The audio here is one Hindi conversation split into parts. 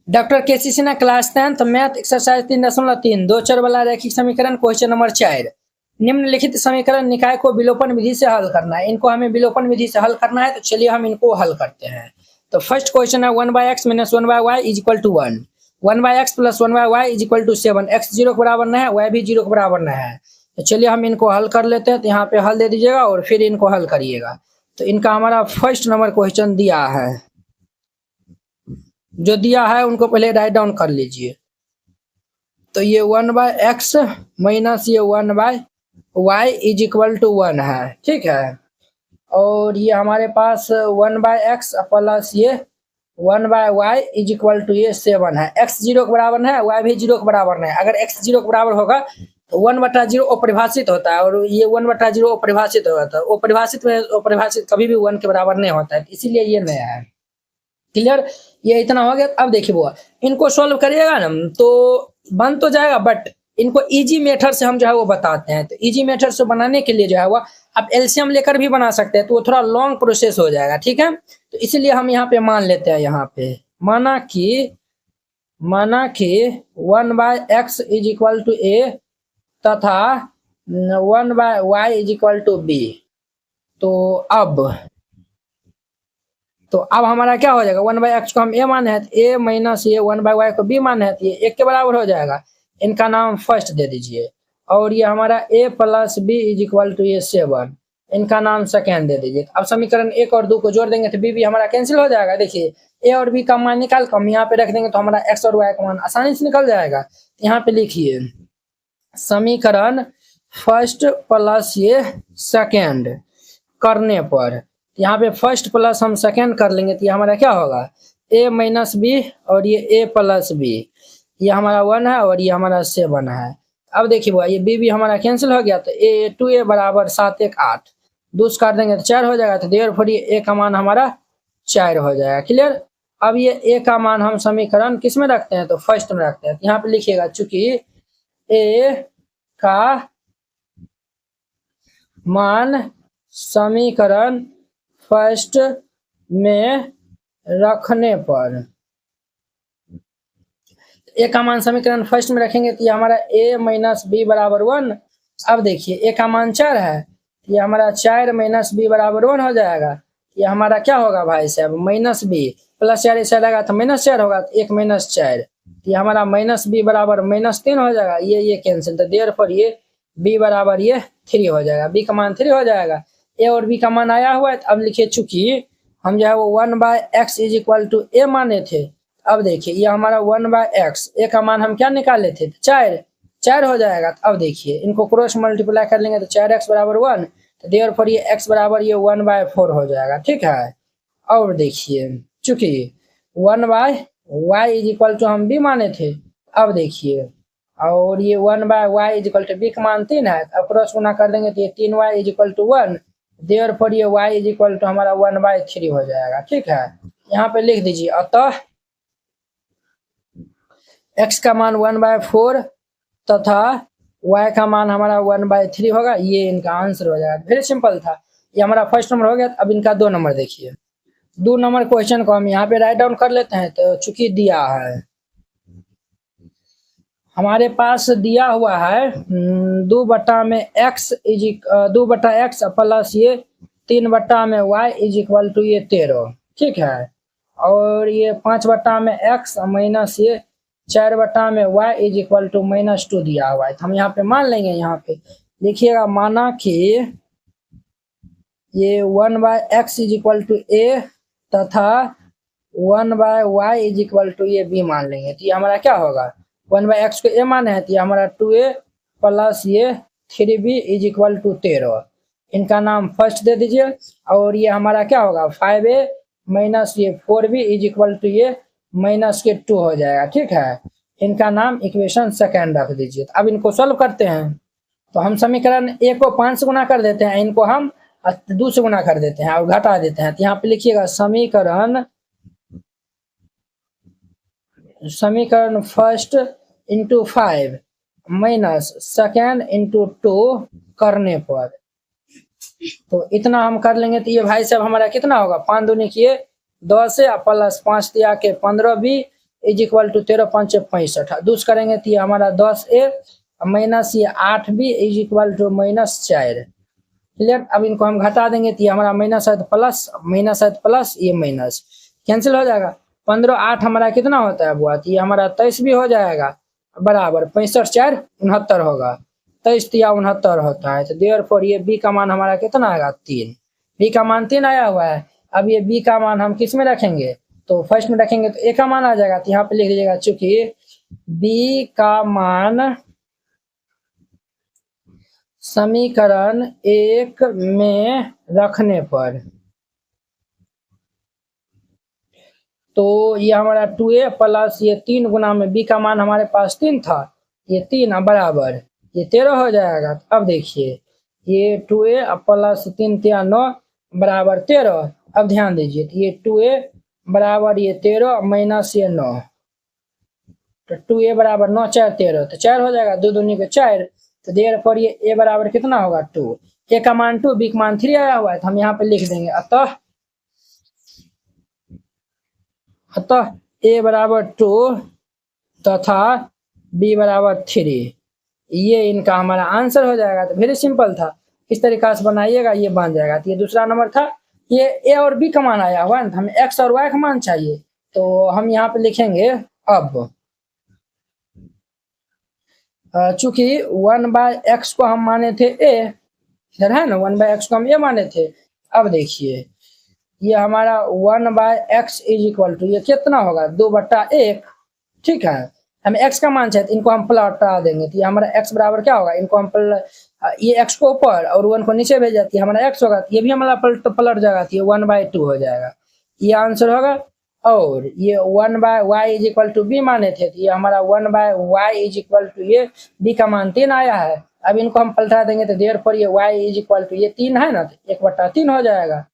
Doctor K C Sinha class 10th math exercise 3.3 दो चर वाला रैखिक समीकरण क्वेश्चन नंबर 4। निम्नलिखित समीकरण निकाय को विलोपन विधि से हल करना है। इनको हमें विलोपन विधि से हल करना है, तो चलिए हम इनको हल करते हैं। तो फर्स्ट क्वेश्चन है 1/x - 1/y = 1, 1/x + 1/y = 7, x 0 के बराबर नहीं है, y भी 0 के बराबर नहीं है। तो चलिए हम इनको हल कर लेते हैं। तो यहाँ पे हल दे दीजिएगा और फिर इनको हल करिएगा। तो इनका हमारा फर्स्ट नंबर क्वेश्चन दिया है, जो दिया है उनको पहले राइट डाउन कर लीजिए। तो ये 1/x माइनस ये 1/y = 1 है, ठीक है। और ये हमारे पास 1/x प्लस ये 1/y = ये 7 है। x 0 के बराबर है, y भी 0 के बराबर नहीं है। अगर x 0 के बराबर होगा तो 1/0 अपरिभाषित होता है, और ये 1/0 अपरिभाषित होता है। अपरिभाषित में अपरिभाषित कभी भी 1 के बराबर नहीं होता है, इसीलिए ये नया है। क्लियर, ये इतना हो गया। अब देखिए बुआ, इनको सोल्व करिएगा ना तो बन तो जाएगा, बट इनको इजी मेथड से हम जो है वो बताते हैं। तो इजी मेथड से बनाने के लिए जो है वो आप एलसीएम लेकर भी बना सकते हैं, तो वो थोड़ा लॉन्ग प्रोसेस हो जाएगा, ठीक है। तो इसीलिए हम यहाँ पे मान लेते हैं, यहाँ पे माना कि 1/x = a तथा 1/y = b। तो अब हमारा क्या हो जाएगा, 1/x को हम a माने हैं, तो a माइनस ये 1/y को b माने हैं, तो ये 1 के बराबर हो जाएगा। इनका नाम फर्स्ट दे दीजिए। और ये हमारा a + b = ये 7, इनका नाम सेकेंड दे दीजिए। अब समीकरण 1 और 2 को जोड़ देंगे तो b भी हमारा कैंसिल हो जाएगा। देखिए a और b का मान निकाल कर हम यहाँ पे रख देंगे, तो हमारा x और y का मान आसानी से निकल जाएगा। यहाँ पे लिखिए समीकरण फर्स्ट प्लस ये सेकेंड करने पर, यहाँ पे फर्स्ट प्लस हम सेकेंड कर लेंगे, तो ये हमारा क्या होगा, a - b और ये a + b, ये हमारा 1 है और ये हमारा 7 है। अब देखिए बुआ, ये b भी हमारा कैंसिल हो गया, तो a 2a बराबर 7 1 8, 2 से काट देंगे तो 4 हो जाएगा। तो देयरफॉर ये a का मान हमारा 4 हो जाएगा। क्लियर। अब ये a का मान हम समीकरण किस में रखते हैं, तो फर्स्ट में रखते हैं। यहाँ पे लिखिएगा, चूंकि a का मान समीकरण फर्स्ट में रखने पर, a का मान समीकरण फर्स्ट में रखेंगे तो ये हमारा a - b = 1। अब देखिए a का मान 4 है, ये हमारा 4 - b = 1 हो जाएगा। ये हमारा क्या होगा भाई साहब, -b प्लस 4 ऐसा लगा तो -4 होगा, तो 1 - 4, ये हमारा -b बराबर -3 हो जाएगा। ये कैंसिल, तो देयरफॉर ये b बराबर ये 3 हो जाएगा। b का मान 3 हो जाएगा। a और b का मान आया हुआ है। तो अब लिखिए, चूंकि हम जो है वो 1/x = a माने थे। अब देखिए ये हमारा 1/x, a का मान हम क्या निकाले थे, 4 हो जाएगा। तो अब देखिए इनको क्रॉस मल्टीप्लाई कर लेंगे तो 4x = 1, तो देयरफॉर ये x बराबर ये 1/4 हो जाएगा, ठीक है। और देखिए चूंकि 1/y = हम b माने थे। अब देखिए, और ये 1/y = b का मान 3 है, अब क्रॉस गुना कर देंगे तो ये 3y = 1, देयरफॉर ये y = हमारा 1/3 हो जाएगा, ठीक है। यहाँ पे लिख दीजिए, अतः x का मान 1/4 तथा y का मान हमारा 1/3 होगा। ये इनका आंसर हो जाएगा। वेरी सिंपल था, ये हमारा फर्स्ट नंबर हो गया। अब इनका 2 नंबर देखिए। 2 नंबर क्वेश्चन को हम यहाँ पे राइट डाउन कर लेते हैं। तो चूंकि दिया है, हमारे पास दिया हुआ है 2/x प्लस ये 3/y = ये 13, ठीक है। और ये 5/x माइनस ये 4/y = -2 दिया हुआ है। तो हम यहाँ पे मान लेंगे, यहाँ पे लिखिएगा, माना कि ये 1/x = a तथा 1/y = ये b मान लेंगे। तो ये हमारा क्या होगा, 1/x को a माने है, तो ये हमारा 2a प्लस ये 3b = 13, इनका नाम फर्स्ट दे दीजिए। और ये हमारा क्या होगा, 5a माइनस ये 4b = ये -2 हो जाएगा, ठीक है। इनका नाम इक्वेशन सेकेंड रख दीजिए। अब इनको सॉल्व करते हैं। तो हम समीकरण a को 5 से गुना कर देते हैं, इनको हम 2 से गुना कर देते हैं और घटा देते हैं। तो यहाँ पे लिखिएगा, समीकरण first into 5 minus second into 2 करने पर, तो इतना हम कर लेंगे। तो ये भाई साहब हमारा कितना होगा, 5 दूनी किए 10 से प्लस 5 दिया के 15b इज इक्वल टू 13 5 65। दूस करेंगे तो ये हमारा 10a माइनस ये 8b is equal to -4। Clear. अब इनको हम घटा देंगे तो ये हमारा माइनस है प्लस ये माइनस कैंसिल हो जाएगा। 15 8 हमारा कितना होता है बुआ, तो ये हमारा 23 भी हो जाएगा बराबर 65 4 69 होगा। 23 या 69 होता है। तो देयरफॉर ये बी का मान हमारा कितना आएगा 3। बी का मान 3 आया हुआ है। अब ये बी का मान हम किस में रखेंगे, तो फर्स्ट में रखेंगे तो ए का मान आ जाएगा। तो यहाँ पे लिख लीजिएगा चूंकि बी का मान समीकरण 1 में रखने पर, तो ये हमारा 2a प्लस ये 3 गुना में बी का मान हमारे पास 3 था, ये 3 बराबर ये 13 हो जाएगा। अब देखिए ये 2a प्लस 3 3 9 बराबर 13। अब ध्यान दीजिए तो ये 2a बराबर ये 13 माइनस ये 9, तो 2a बराबर 9 4 13, तो 4 हो जाएगा, 2 दूनी के 4। तो देयरफॉर ये a बराबर कितना होगा 2। a का मान 2 b का मान 3 आया हुआ है, तो हम यहाँ पे लिख देंगे अतः a बराबर 2 तथा b बराबर 3, ये इनका हमारा आंसर हो जाएगा। तो वेरी सिंपल था, इस तरीका से बनाइएगा ये बन जाएगा। तो ये दूसरा नंबर था, ये a और b का मान आया हुआ है, तो हमें x और y का मान चाहिए। तो हम यहाँ पे लिखेंगे अब चूंकि 1/x को हम माने थे a, इधर है ना 1/x को हम a माने थे। अब देखिए ये हमारा 1/x इज इक्वल टू ये कितना होगा 2/1, ठीक है। हमें x का मान चाहिए, इनको हम पलटा देंगे तो ये हमारा x बराबर क्या होगा, इनको हम ये x को ऊपर और 1 को नीचे भेज जाती है, हमारा x होगा, ये भी हमारा पलट जाएगा, तो ये 1/2 हो जाएगा, ये आंसर होगा। और ये 1/y is equal to b माने थे, तो ये हमारा 1/y इज इक्वल टू ये b का मान 3 आया है। अब इनको हम पलटा देंगे तो देयरफॉर ये y इज इक्वल टू ये 3 है ना, तो 1/3 हो जाएगा,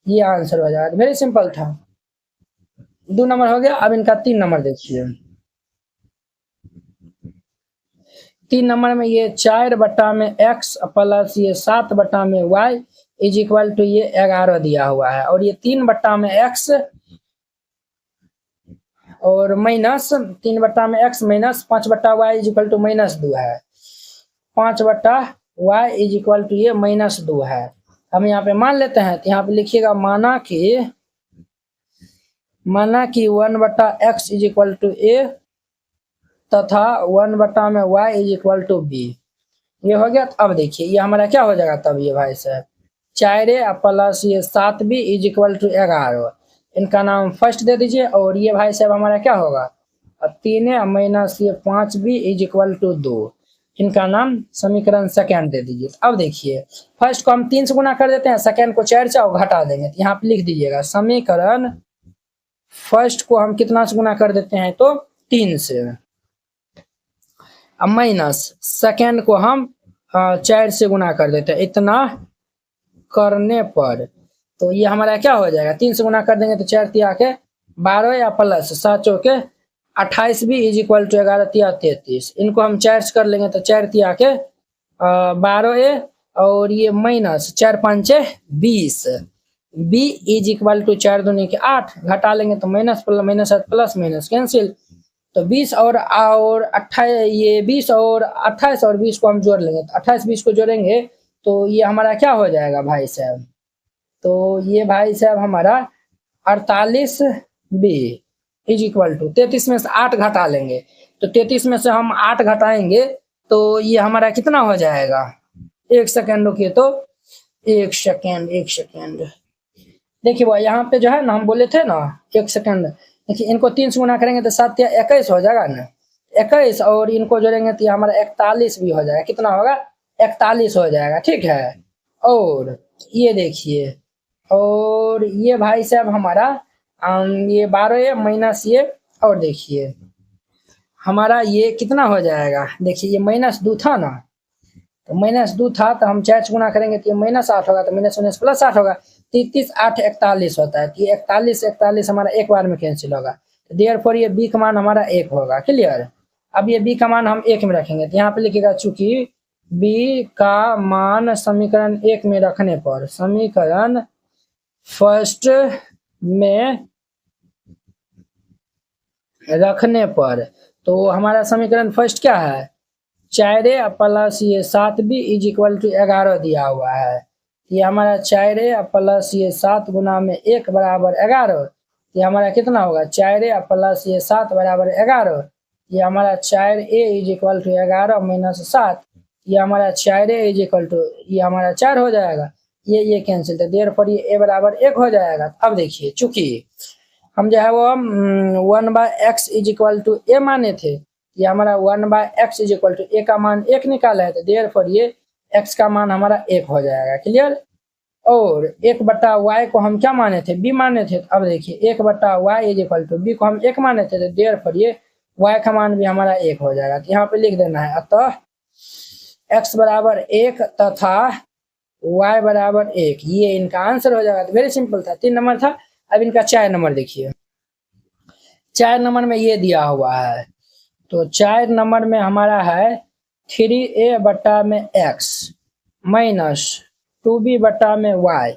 ये आंसर हो जाएगा। वेरी सिंपल था, 2 नंबर हो गया। अब इनका 3 नंबर देखिए। 3 नंबर में ये 4/x प्लस ये 7/y इज इक्वल टू ये 11 दिया हुआ है, और ये 3/x और minus 3/x minus 5/y is equal to -2 है। 5/y इज इक्वल टू ये -2 है। हम यहाँ पे मान लेते हैं, तो यहाँ पे लिखिएगा माना कि 1/x is equal to a तथा 1/y is equal to b, ये हो गया। अब देखिए ये हमारा क्या हो जाएगा तब, ये भाई साहब 4a प्लस ये 7b इज इक्वल टू 11, इनका नाम फर्स्ट दे दीजिए। और ये भाई साहब हमारा क्या होगा 3a माइनस ये 5b इज इक्वल टू 2, इनका नाम समीकरण सेकेंड दे दीजिए। अब देखिए फर्स्ट को हम 3 से गुना कर देते हैं, सेकेंड को 4 से और घटा देंगे, तो यहाँ पे लिख दीजिएगा समीकरण फर्स्ट को हम कितना से गुना कर देते हैं, तो 3 से, अब माइनस सेकेंड को हम 4 से गुना कर देते हैं। इतना करने पर तो ये हमारा क्या हो जाएगा, 3 से गुना कर देंगे तो 4 तिया के 12 या प्लस 7 चौके 28 भी इज इक्वल टू 11 तिया 33, इनको हम 4 से कर लेंगे तो 4 तिया के 12 और ये minus 4 5 20, b is equal to 4 दूनी के 8, घटा लेंगे तो माइनस प्लस माइनस कैंसिल, तो 20 और 28, ये 20 और 28 और 20 को हम जोड़ लेंगे, तो 28 20 को जोड़ेंगे तो ये हमारा क्या हो जाएगा भाई साहब, तो ये भाई साहब हमारा 48 बी इज इक्वल टू 33 में से 8 घटा लेंगे, तो 33 में से हम 8 घटाएंगे तो ये हमारा कितना हो जाएगा, 1 सेकेंड रुकिए, तो 1 सेकेंड देखिए वो यहाँ पे जो है ना हम बोले थे ना 1 सेकेंड, देखिए इनको 3 से गुना करेंगे तो 7 या 21 हो जाएगा ना, 21 और इनको जोड़ेंगे तो हमारा 41 भी हो जाएगा, कितना होगा 41 हो जाएगा, ठीक है। और ये देखिए, और ये भाई साहब हमारा ये 12 माइनस ये, और देखिए हमारा ये कितना हो जाएगा, देखिए ये -2 था ना, तो -2 था तो हम 4 से गुना करेंगे तो ये -8 होगा, तो -19 प्लस 8 होगा, 33 8 41 होता है, तो ये 41 हमारा एक बार में कैंसिल होगा, तो देयरफॉर ये बी का मान हमारा 1 होगा, क्लियर। अब ये बी का मान हम 1 में रखेंगे, तो यहाँ पे लिखिएगा चूंकि बी का मान समीकरण 1 में रखने पर, समीकरण फर्स्ट में रखने पर। तो हमारा समीकरण फर्स्ट क्या है, 4a प्लस ये 7b इज इक्वल टू 11 दिया हुआ है। ये हमारा 4a प्लस ये 7 गुना में 1 बराबर 11, ये हमारा कितना होगा, 4a प्लस ये 7 बराबर 11। ये हमारा 4a is equal to 11 minus 7, ये हमारा 4a इज इक्वल टू, ये हमारा 4 हो जाएगा, ये कैंसिल, तो देर पर ये a बराबर 1 हो जाएगा। अब देखिए चूंकि हम जो है वो 1/x is equal to a माने थे, ये हमारा 1/x is equal to a का मान 1 निकाला है, तो देर पर ये x का मान हमारा 1 हो जाएगा। क्लियर। और 1/y को हम क्या माने थे, b माने थे। अब देखिए 1/y is equal to b को हम 1 माने थे, तो देर पर ये y का मान भी हमारा 1 हो जाएगा। तो यहाँ पे लिख देना है, अतः x बराबर 1 तथा y बराबर 1, ये इनका आंसर हो जाएगा। तो वेरी सिंपल था, 3 नंबर था। अब इनका 4 नंबर देखिए, 4 नंबर में ये दिया हुआ है। तो 4 नंबर में हमारा है 3a बटा में x माइनस 2b बटा में y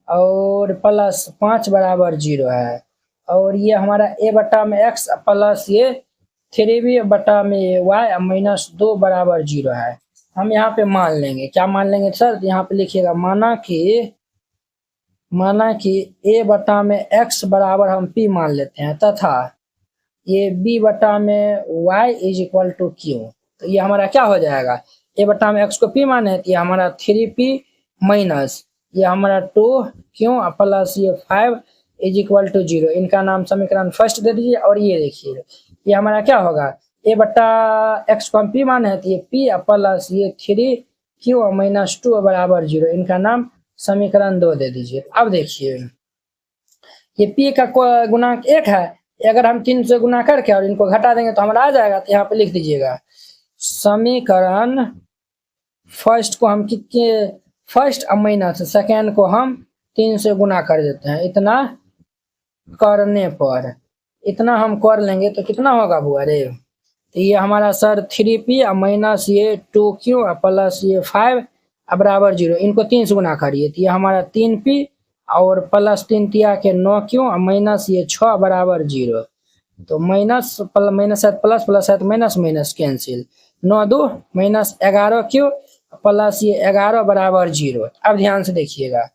और प्लस 5 बराबर 0 है। और ये हमारा a बटा में x प्लस ये 3b बटा में y माइनस 2 बराबर 0 है। हम यहाँ पे मान लेंगे, क्या मान लेंगे सर, यहाँ पे लिखिएगा, माना कि a बटा में x बराबर हम p मान लेते हैं, तथा ये b बटा में y is equal to q। तो ये हमारा क्या हो जाएगा, a बटा में x को p माने, तो ये हमारा 3p माइनस ये हमारा 2q प्लस ये 5 इज इक्वल टू 0। इनका नाम समीकरण फर्स्ट दे दीजिए। और ये देखिए ये हमारा क्या होगा, a बटा x को हम p माने, तो ये p प्लस ये 3q माइनस 2 बराबर 0। इनका नाम समीकरण 2 दे दीजिए। अब देखिए ये p का गुणांक 1 है, अगर हम 3 से गुना करके और इनको घटा देंगे तो हमारा आ जाएगा। तो यहाँ पे लिख दीजिएगा, समीकरण फर्स्ट को हम फर्स्ट माइनस सेकेंड को हम 3 से गुना कर देते हैं। इतना करने पर, इतना हम कर लेंगे तो कितना होगा बुआ रे, तो ये हमारा सर 3p माइनस ये 2q प्लस ये 5 बराबर 0। इनको 3 से गुना करिए, तो ये हमारा 3p और प्लस 3 तिया के 9q माइनस ये 6 बराबर 0। तो minus minus plus plus minus minus cancel, 9 2 minus 11q plus ये 11 बराबर 0। अब ध्यान से देखिएगा,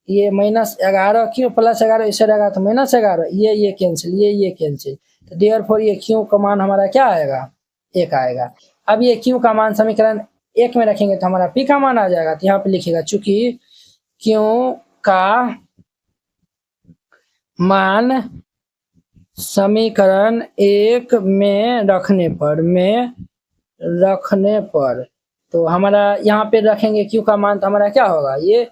ये माइनस 11q प्लस 11 इससे रहेगा तो माइनस 11, ये कैंसिल, ये कैंसिल, तो देयरफॉर ये q का मान हमारा क्या आएगा, 1 आएगा। अब ये q का मान समीकरण 1 में रखेंगे तो हमारा p का मान आ जाएगा। तो यहाँ पे लिखिएगा, चूंकि q का मान समीकरण 1 में रखने पर, तो हमारा यहाँ पे रखेंगे q का मान, तो हमारा क्या होगा, ये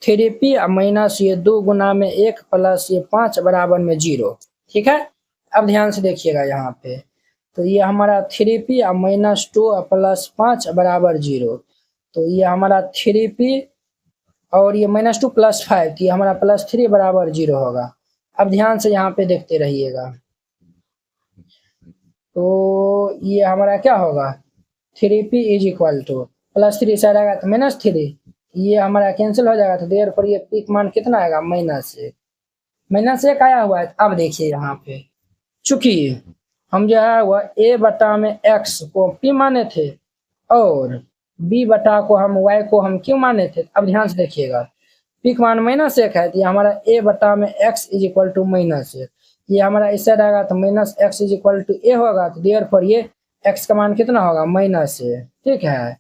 3p माइनस ये 2 गुना में 1 प्लस ये 5 बराबर में 0। ठीक है। अब ध्यान से देखिएगा यहाँ पे, तो ये हमारा 3p माइनस 2 प्लस 5 बराबर 0। तो ये हमारा 3p और ये माइनस 2 प्लस 5, तो ये हमारा प्लस 3 बराबर 0 होगा। अब ध्यान से यहाँ पे देखते रहिएगा, तो ये हमारा क्या होगा, 3p is equal two plus 3 से आएगा तो माइनस 3, ये हमारा कैंसिल हो जाएगा। तो देर पर ये p मान कितना आएगा, माइनस 1 आया हुआ है। अब देखिए यहाँ पे, चूंकि हम जो है वह a बटा में x को p माने थे और b बटा को हम y को हम q माने थे। अब ध्यान से देखिएगा, p का मान माइनस 1 है, तो ये हमारा a बटा में x is equal to minus 1, ये हमारा इससे रहेगा तो minus x is equal to a होगा। तो देयर पर ये x का मान कितना होगा, माइनस 1। ठीक है।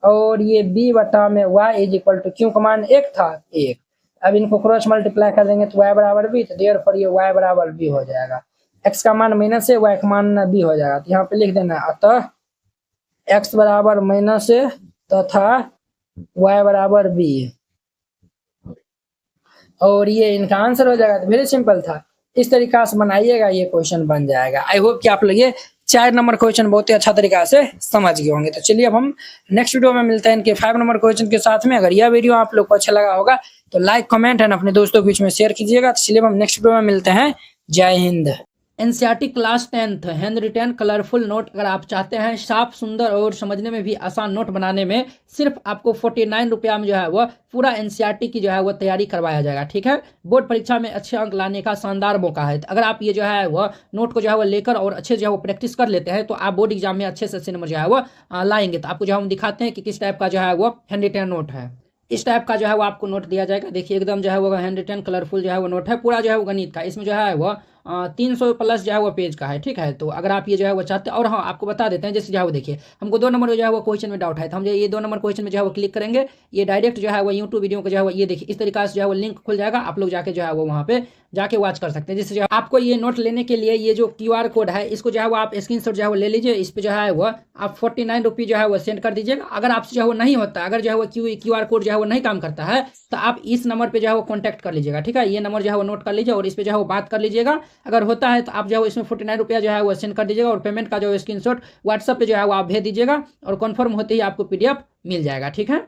और ये b बटा में y is equal to, q का मान 1 था, 1। अब इनको क्रॉस मल्टीप्लाई कर देंगे तो y बराबर b, तो देयर पर ये y बराबर b हो जाएगा। x का मान माइनस है, y का मान b हो जाएगा। तो यहाँ पे लिख देना, अतः x बराबर माइनस है तथा y बराबर b, और ये इनका आंसर हो जाएगा। तो वेरी सिंपल था, इस तरीका से बनाइएगा, ये क्वेश्चन बन जाएगा। आई होप कि आप लोग ये 4 नंबर क्वेश्चन बहुत ही अच्छा तरीका से समझ गए होंगे। तो चलिए अब हम नेक्स्ट वीडियो में मिलते हैं इनके 5 नंबर क्वेश्चन के साथ में। अगर यह वीडियो आप लोग को अच्छा लगा होगा तो लाइक कमेंट एंड अपने दोस्तों के बीच में शेयर कीजिएगा। तो चलिए हम नेक्स्ट वीडियो में मिलते हैं। जय Hind. NCERT class 10th hand retain colourful note अगर आप चाहते हैं साफ सुंदर और समझने में भी आसान नोट बनाने में, सिर्फ आपको 49 रुपया में जो है वह पूरा एनसीईआरटी की जो है वह तैयारी करवाया जाएगा। ठीक है, बोर्ड परीक्षा में अच्छे अंक लाने का शानदार मौका है। अगर आप ये जो है वह नोट को जो है वह लेकर और अच्छे जो है वो प्रैक्टिस कर लेते हैं तो आप बोर्ड एग्जाम में अच्छे से अच्छे नंबर जो है वह लाएंगे। तो आपको जो है हम दिखाते हैं कि किस टाइप का जो है वो हैंड रिटेन नोट है। इस टाइप का जो है वो आपको नोट दिया जाएगा। देखिए एकदम जो है वो हैंड रिटेन कलरफुल जो है वो नोट है, पूरा जो है वो गणित का। इसमें जो है वो 300 प्लस जो है वो पेज का है। ठीक है, तो अगर आप ये जो है वो चाहते हैं, और हाँ आपको बता देते हैं जैसे जो है वो देखिए हमको 2 नंबर जो है वो क्वेश्चन में डाउट है तो हम जो ये 2 नंबर क्वेश्चन में जो है वो क्लिक करेंगे, ये डायरेक्ट जो है वो यूट्यूब वीडियो को जो है वो ये देखिए इस तरीके से जो है वो लिंक खुल जाएगा। आप लोग जाके जो है वो वहाँ पे जाके वॉच कर सकते हैं। जैसे जो आपको ये नोट लेने के लिए ये जो QR कोड है इसको जो है वो आप स्क्रीनशॉट जो है वो ले लीजिए। इस पे जो है वो आप 49 रुपये जो है वो सेंड कर दीजिएगा। अगर आपसे जो है वो नहीं होता, अगर जो है वो QR कोड जो है वो नहीं काम करता है तो आप इस नंबर पे जो है वो कॉन्टैक्ट कर लीजिएगा। ठीक है, ये नंबर जो है वो नोट कर लीजिए और इस पे जो है वो बात कर लीजिएगा। अगर होता है तो आप जो है इसमें 49 रुपया जो है वो सेंड कर दीजिएगा और पेमेंट का जो स्क्रीनशॉट व्हाट्सएप पे जो है वो आप भेज दीजिएगा और कन्फर्म होते ही आपको PDF मिल जाएगा। ठीक है।